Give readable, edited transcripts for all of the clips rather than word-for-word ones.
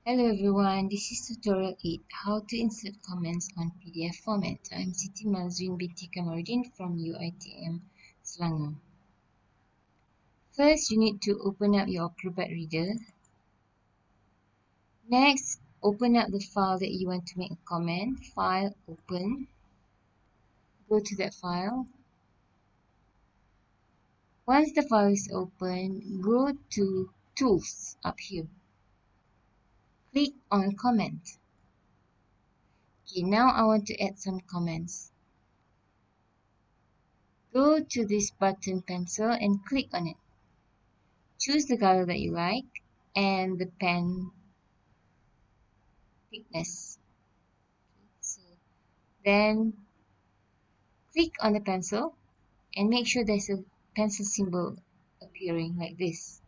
Hello everyone, this is tutorial 8, how to insert comments on PDF format. I'm DrMazwin binti Kamarudin from UITM Selangor. First, you need to open up your Acrobat Reader. Next, open up the file that you want to make a comment. File, open. Go to that file. Once the file is open, go to Tools up here. Click on Comment. Okay, now I want to add some comments. Go to this button pencil and click on it. Choose the color that you like and the pen thickness. So then click on the pencil and make sure there's a pencil symbol appearing like this.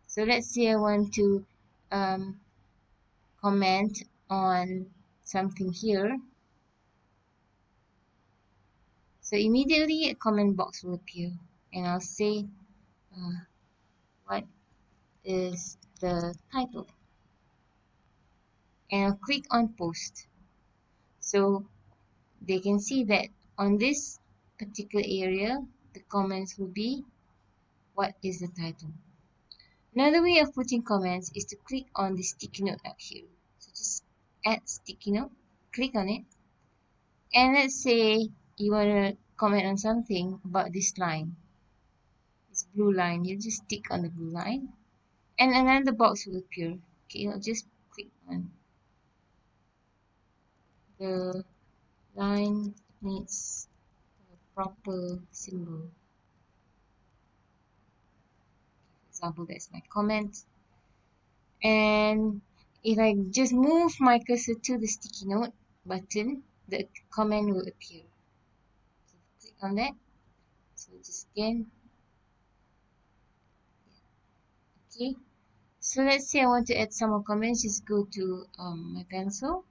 So let's say I want to comment on something here. So immediately a comment box will appear and I'll say what is the title, and I'll click on post. So they can see that on this particular area, the comments will be what is the title. Another way of putting comments is to click on the sticky note up here. So just add sticky note, click on it, and let's say you want to comment on something about this line. This blue line, you just stick on the blue line, and another box will appear. Okay, I'll just click on the line needs a proper symbol. For example, that's my comment. And if I just move my cursor to the sticky note button, the comment will appear. So click on that. So just again. Okay. So let's say I want to add some more comments. Just go to my pencil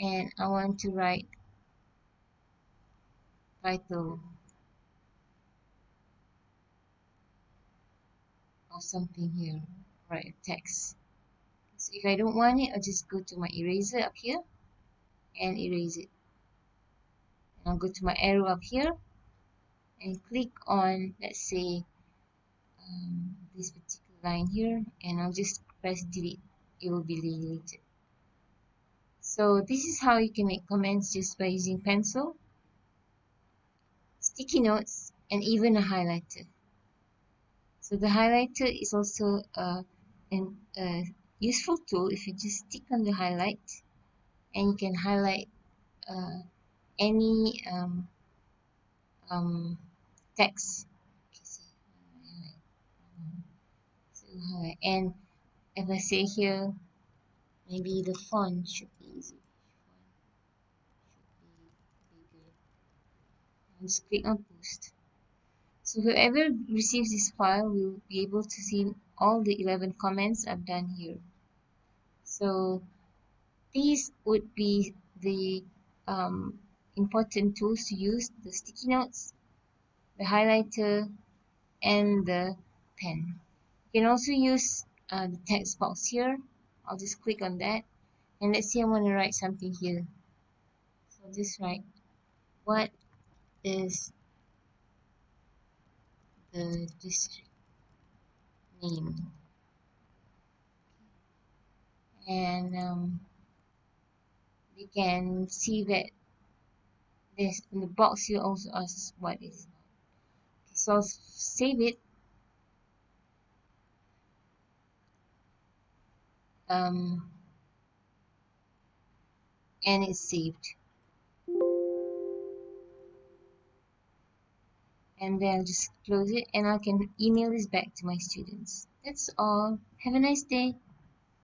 and I want to write title of something here. Write a text. So if I don't want it, I'll just go to my eraser up here and erase it. And I'll go to my arrow up here and click on, let's say, this particular line here, and I'll just press delete. It will be deleted. So this is how you can make comments just by using pencil, sticky notes, and even a highlighter. So the highlighter is also a useful tool. If you just stick on the highlight, and you can highlight any text. And if I say here, maybe the font should be easy. Just click on post. So whoever receives this file will be able to see all the 11 comments I've done here. So these would be the important tools to use: the sticky notes, the highlighter, and the pen. You can also use the text box here. I'll just click on that, and let's say I want to write something here. So I'll just write, what is the district name? And we can see that this in the box you also ask what is. Okay, so I'll save it. And it's saved. And then I'll just close it and I can email this back to my students. That's all. Have a nice day.